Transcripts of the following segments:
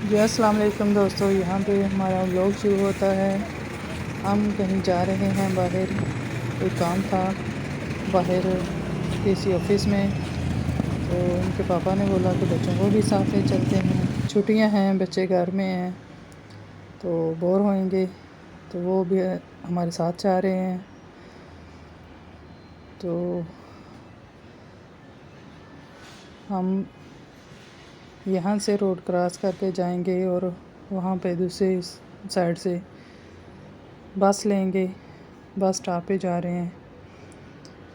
जी अस्सलाम वालेकुम दोस्तों, यहाँ पे हमारा व्लॉग शुरू होता है। हम कहीं जा रहे हैं बाहर, कोई काम था बाहर किसी ऑफिस में, तो उनके पापा ने बोला कि बच्चों को भी साथ ले चलते हैं। छुट्टियां हैं, बच्चे घर में हैं तो बोर होंगे, तो वो भी हमारे साथ जा रहे हैं। तो हम यहाँ से रोड क्रॉस करके जाएंगे और वहाँ पे दूसरी साइड से बस लेंगे। बस स्टॉप पे जा रहे हैं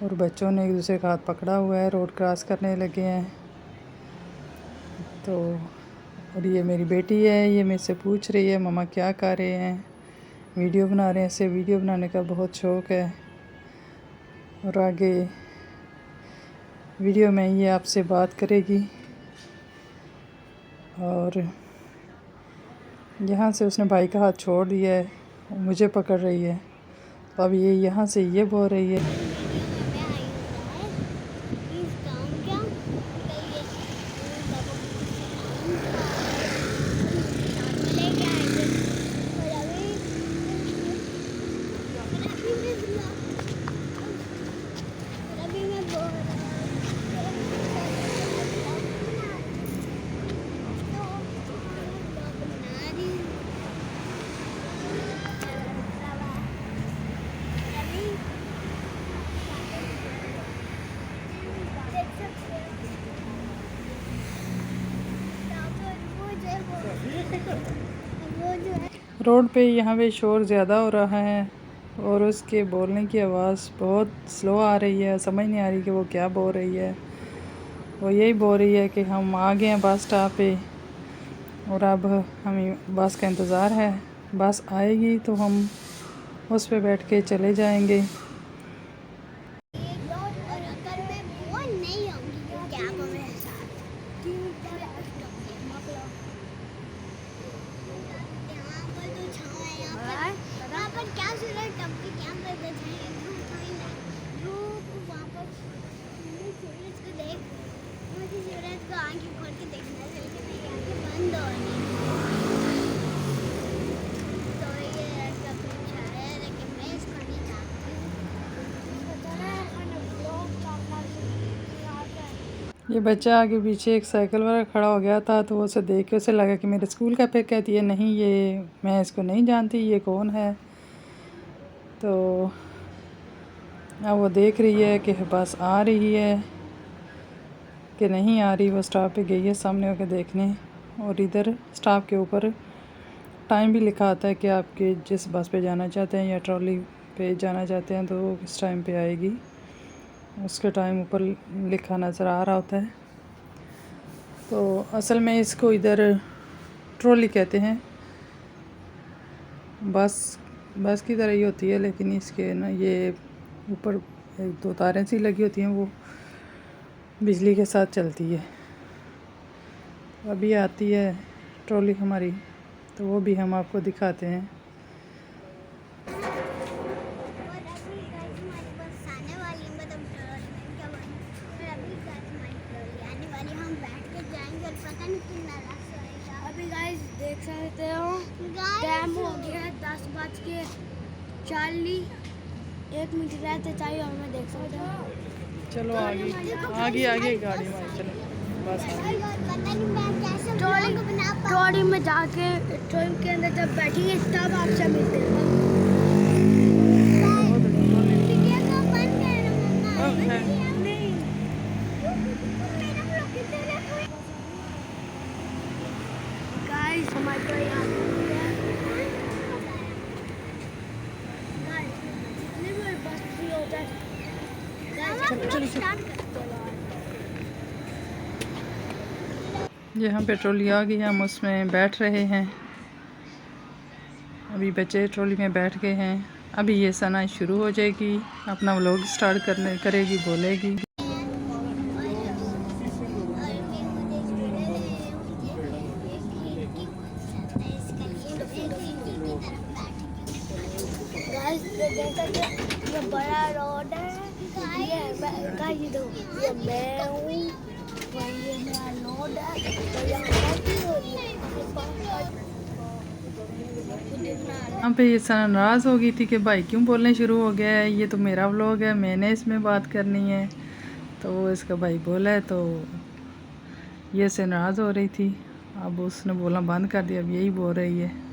और बच्चों ने एक दूसरे का हाथ पकड़ा हुआ है, रोड क्रॉस करने लगे हैं। तो और ये मेरी बेटी है, ये मेरे से पूछ रही है मम्मा क्या कर रहे हैं, वीडियो बना रहे हैं। इसे वीडियो बनाने का बहुत शौक़ है और आगे वीडियो में ये आपसे बात करेगी। और यहाँ से उसने भाई का हाथ छोड़ दिया है, मुझे पकड़ रही है। तो अब ये यहाँ से ये बोल रही है रोड पे यहाँ पे शोर ज़्यादा हो रहा है और उसके बोलने की आवाज़ बहुत स्लो आ रही है। समझ नहीं आ रही कि वो क्या बोल रही है। वो यही बोल रही है कि हम आ गए हैं बस स्टॉप पे और अब हमें बस का इंतज़ार है। बस आएगी तो हम उस पे बैठ के चले जाएंगे। ये बच्चा आगे पीछे एक साइकिल वाला खड़ा हो गया था, तो उसे देख के उसे लगा कि मेरे स्कूल का पिक कहती है नहीं ये मैं इसको नहीं जानती, ये कौन है। तो अब वो देख रही है कि बस आ रही है कि नहीं आ रही। वो स्टॉप पे गई है सामने होकर देखने, और इधर स्टॉप के ऊपर टाइम भी लिखा आता है कि आपके जिस बस पे जाना चाहते हैं या ट्रॉली पे जाना चाहते हैं तो किस टाइम पे आएगी, उसके टाइम ऊपर लिखा नज़र आ रहा होता है। तो असल में इसको इधर ट्रॉली कहते हैं। बस की तरह ही होती है, लेकिन इसके ना ये ऊपर एक दो तारें सी लगी होती हैं, वो बिजली के साथ चलती है। अभी आती है ट्रॉली हमारी, तो वो भी हम आपको दिखाते हैं। अभी गाइस देख सकते हो टाइम हो गया 10:40 रहते चाहिए और मैं देख सकता हूँ। चलो आगे आगे गाड़ी में चलो, बस ट्रॉली में जाके ट्रॉली के अंदर जब बैठेंगे तब आपसे मिलते हैं। गाइस हमारे को यहाँ बस फ्री हो जाए। यहाँ पे ट्रॉली आ गई है, हम उसमें बैठ रहे हैं। अभी बच्चे ट्रॉली में बैठ गए हैं। अभी ये सना शुरू हो जाएगी, अपना व्लॉग स्टार्ट करेगी, बोलेगी। गाइस देख सकते हैं ये बड़ा रोड है। ये मैं हूँ, ये मेरा रोड है। तो यहाँ यहाँ पे ये सना नाराज़ हो गई थी कि भाई क्यों बोलने शुरू हो गया है, ये तो मेरा व्लॉग है, मैंने इसमें बात करनी है। तो वो इसका भाई बोला है तो ये से नाराज़ हो रही थी। अब उसने बोलना बंद कर दिया, अब यही बोल रही है।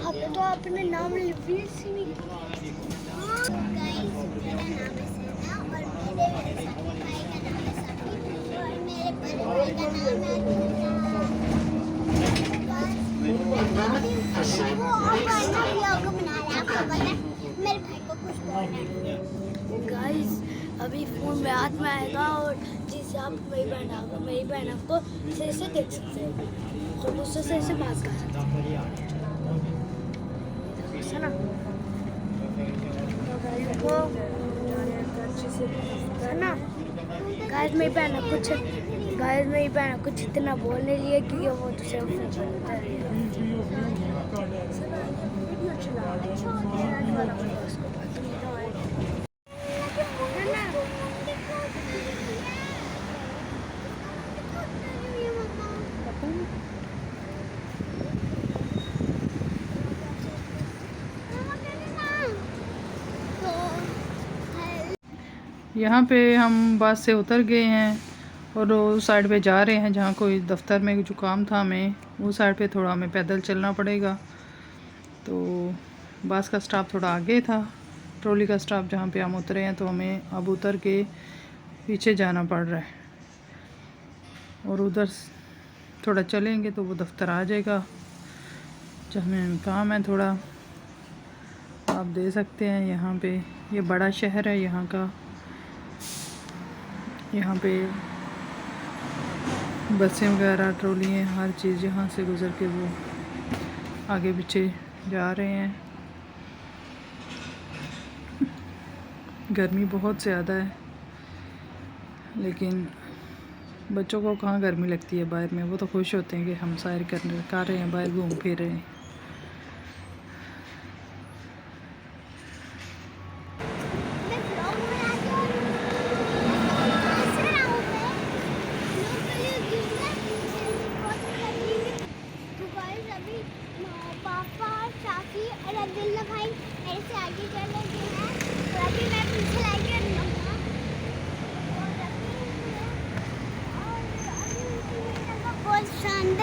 हमने तो अपने नाम रिवील ही नहीं किया। मेरा नाम है सना और मेरे सनी भाई का नाम है सनी और मेरे बड़े भाई का नाम है वो अपना व्लॉग बना रहा है, आपको पता है मेरे भाई को कुछ बोलना है। गाइस अभी फोन में हाथ में आएगा और जिससे आप मेरी बहन आपको सही से देख सकते हैं और उससे सही से बात कर सकते हैं, है ना? तो है ना गाइस मेरी बहन कुछ इतना बोलने लिए क्योंकि वो तो सिर्फ यहाँ पे हम बस से उतर गए हैं और उस साइड पे जा रहे हैं जहाँ कोई दफ्तर में जो काम था हमें, वो साइड पे थोड़ा हमें पैदल चलना पड़ेगा। तो बस का स्टॉप थोड़ा आगे था, ट्रॉली का स्टॉप जहाँ पे हम उतरे हैं, तो हमें अब उतर के पीछे जाना पड़ रहा है और उधर थोड़ा चलेंगे तो वो दफ्तर आ जाएगा जहाँ हमें काम है थोड़ा। आप दे सकते हैं यहाँ पे ये बड़ा शहर है यहाँ का। यहाँ पे बसें वगैरह ट्रॉलियाँ हर चीज़ यहाँ से गुज़र के वो आगे पीछे जा रहे हैं। गर्मी बहुत ज़्यादा है लेकिन बच्चों को कहाँ गर्मी लगती है बाहर में, वो तो खुश होते हैं कि हम सैर कर रहे हैं, बाहर घूम फिर रहे हैं।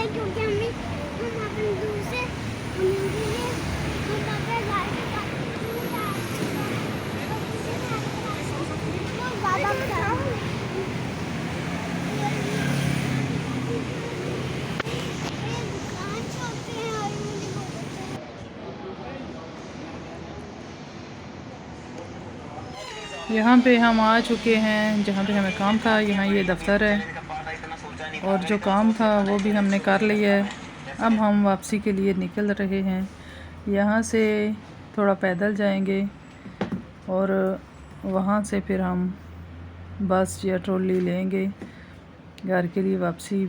क्योंकि हम अपने दूर से यहाँ पे हम आ चुके हैं जहाँ पे हमें काम था। यहाँ ये दफ्तर है और जो काम था वो भी हमने कर लिया है। अब हम वापसी के लिए निकल रहे हैं। यहाँ से थोड़ा पैदल जाएंगे और वहाँ से फिर हम बस या ट्रॉली लेंगे घर के लिए वापसी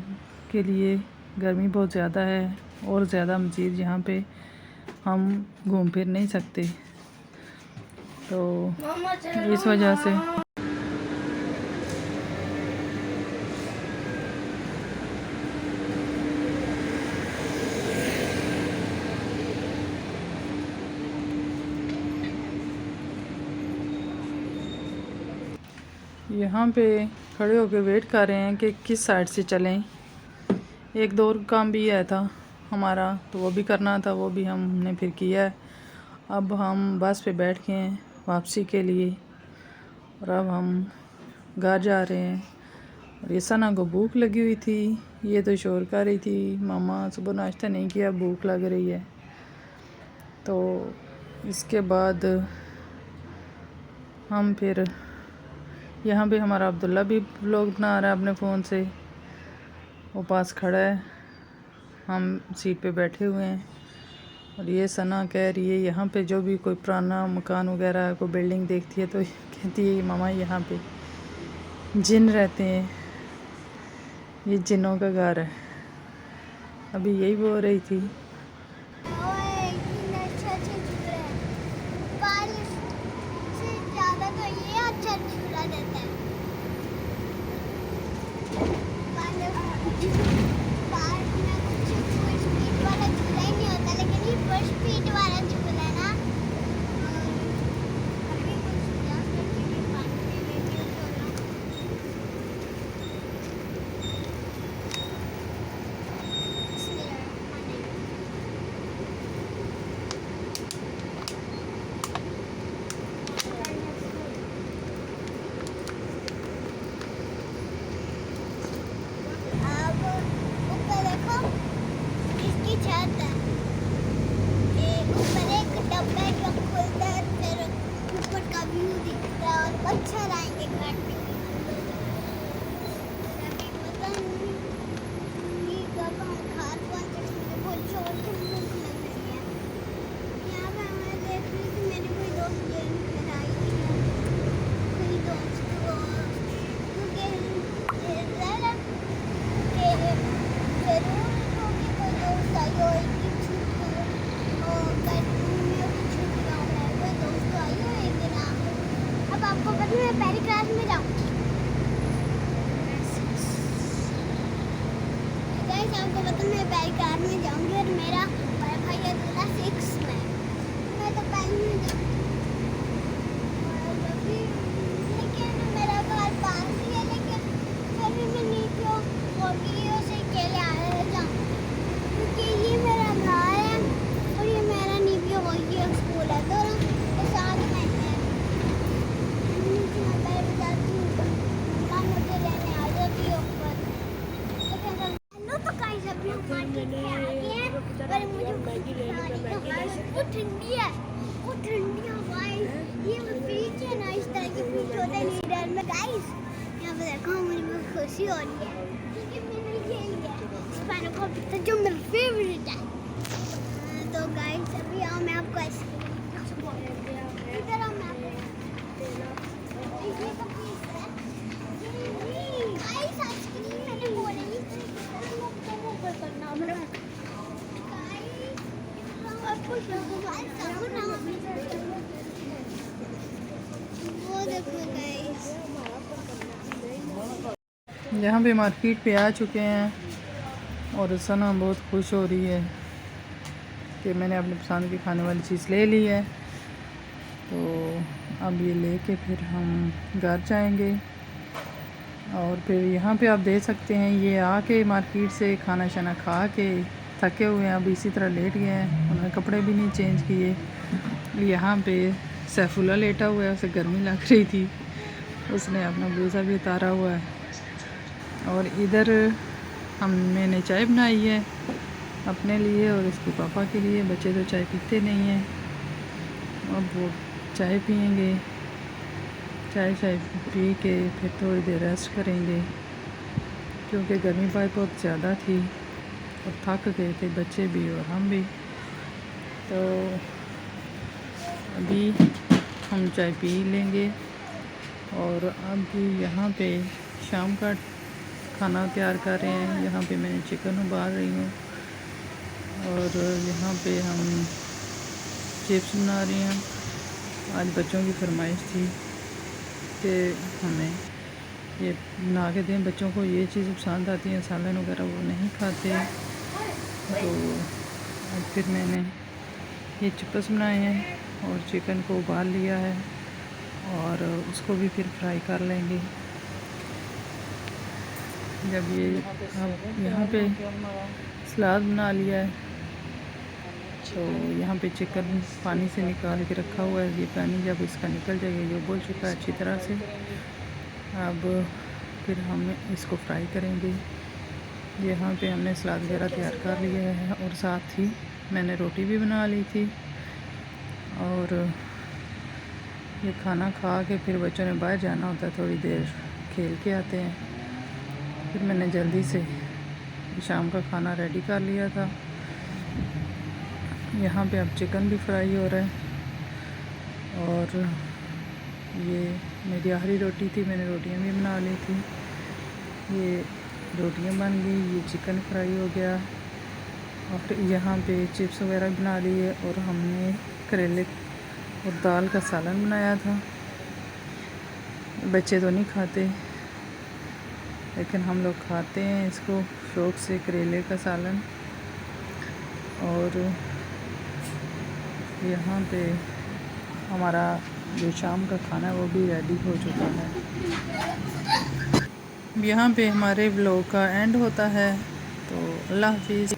के लिए। गर्मी बहुत ज़्यादा है और ज़्यादा मज़ीद यहाँ पे हम घूम फिर नहीं सकते, तो इस वजह से यहाँ पे खड़े होकर वेट कर रहे हैं कि किस साइड से चलें। एक दो और काम भी आया था हमारा, तो वो भी करना था, वो भी हमने फिर किया है। अब हम बस पे बैठ गए हैं वापसी के लिए और अब हम घर जा रहे हैं। और ये सना को भूख लगी हुई थी, ये तो शोर कर रही थी मामा सुबह नाश्ता नहीं किया, भूख लग रही है। तो इसके बाद हम फिर यहाँ पे हमारा अब्दुल्ला भी व्लॉग बना रहा है अपने फ़ोन से, वो पास खड़ा है, हम सीट पे बैठे हुए हैं। और ये सना कह रही है यहाँ पे जो भी कोई पुराना मकान वगैरह कोई बिल्डिंग देखती है तो कहती है मामा यहाँ पे जिन रहते हैं, ये जिनों का घर है। अभी यही बोल रही थी। ओए, कितने अच्छे झूले हैं। बारिश से ज़्यादा तो ये अच्छा झूला देता है। पार्क में कुछ फुल स्पीड वाला झूला ही नहीं होता, लेकिन ये फुल स्पीड वाला झूला है ना। अभी कुछ 10 मिनट के लिए पानी में लेके चलो। अब ऊपर देखो, इसकी छत है। ये ऊपर एक डब्बा है जो खुलता है, फिर ऊपर का व्यू दिखता है और मच्छर आएंगे काटने के लिए। अभी पता नहीं कब हम खाद पहुँचेंगे, बहुत जोर से भूख लग रही है। यहाँ पे मैं देख रही थी मेरी कोई दोस्त गेम खेल आई है, कोई दोस्त को क्योंकि ज़रा के ज़रूर होगी कोई दोस्त आई होगी छुट्टियों और गर्मियों की छुट्टियों में कोई दोस्त आई होगी ना। अब आपको पता है मैं पहली क्लास में जाऊँ। गाइस आपको पता है मैं पहली क्लास में जाऊँगी और मेरा बड़ा भाई है क्लास 6 में। मैं तो पहली में जाऊँगी। और अभी लेकिन मेरा घर पास ही है, लेकिन फिर भी मैं नीचे होगी से अकेले आ जाऊँ क्योंकि ये मेरा घर है और ये मेरा नीचे होगी स्कूल है, दोनों के साथ में है। नीचे मैं बैठ जाती हूँ, मम्मा मुझे लेने आ जाती है ऊपर। हेलो तो गाइस अभी हम मार्केट में आ गए हैं पर मुझे वो ठंडी है, वो ठंडी है गाइस। ये वो फ्रिज है ना, इस तरह की फ्रिज होता है नीडर में गाइस। यहाँ पे देखो मुझे बहुत खुशी हो रही है क्योंकि मैंने ये लिया स्पाइनो कॉर्प जो मेरा फेवरेट है। तो गाइस अभी आओ मैं आपको आइसक्रीम इधर आओ, मैं आपको ये तो पीस है गाइस। आइसक्रीम मैंने बोली करना मेरा वो देखो गाइस। यहाँ पे मार्केट पे आ चुके हैं और सना बहुत खुश हो रही है कि मैंने अपने पसंद की खाने वाली चीज़ ले ली है। तो अब ये लेके फिर हम घर जाएंगे। और फिर यहाँ पे आप देख सकते हैं ये आके मार्केट से खाना शाना खा के थके हुए हैं, अब इसी तरह लेट गए हैं, उन्होंने कपड़े भी नहीं चेंज किए। यहाँ पे सैफुल्ला लेटा हुआ है, उसे गर्मी लग रही थी, उसने अपना ब्लूज़ा भी उतारा हुआ है। और इधर मैंने चाय बनाई है अपने लिए और इसके पापा के लिए। बच्चे तो चाय पीते नहीं हैं, अब वो चाय पियेंगे। चाय पी के फिर थोड़ी देर रेस्ट करेंगे क्योंकि गर्मी बहुत ज़्यादा थी और थक गए थे बच्चे भी और हम भी। तो अभी हम चाय पी लेंगे और अभी यहाँ पे शाम का खाना तैयार कर रहे हैं। यहाँ पे मैं चिकन उबाल रही हूँ और यहाँ पे हम चिप्स बना रही हैं। आज बच्चों की फरमाइश थी कि हमें ये बना के दें, बच्चों को ये चीज़ पसंद आती है, सालन वगैरह वो नहीं खाते। तो अब फिर मैंने ये चिप्स बनाए हैं और चिकन को उबाल लिया है और उसको भी फिर फ्राई कर लेंगे। जब ये अब यहाँ पे सलाद बना लिया है, तो यहाँ पे चिकन पानी से निकाल के रखा हुआ है। ये पानी जब इसका निकल जाएगा, ये उबल चुका है अच्छी तरह से। अब फिर हम इसको फ्राई करेंगे। यहाँ पे हमने सलाद वगैरह तैयार कर लिया है और साथ ही मैंने रोटी भी बना ली थी। और ये खाना खा के फिर बच्चों ने बाहर जाना होता है, थोड़ी देर खेल के आते हैं। फिर मैंने जल्दी से शाम का खाना रेडी कर लिया था। यहाँ पे अब चिकन भी फ्राई हो रहा है और ये मेरी आखिरी रोटी थी, मैंने रोटियां भी बना ली थी। ये रोटियां बन गई, ये चिकन फ्राई हो गया और यहाँ पे चिप्स वगैरह बना ली है। और हमने करेले और दाल का सालन बनाया था। बच्चे तो नहीं खाते, लेकिन हम लोग खाते हैं इसको शौक़ से, करेले का सालन। और यहाँ पे हमारा जो शाम का खाना है वो भी रेडी हो चुका है। यहाँ पे हमारे व्लॉग का एंड होता है, तो अल्लाह हाफिज़।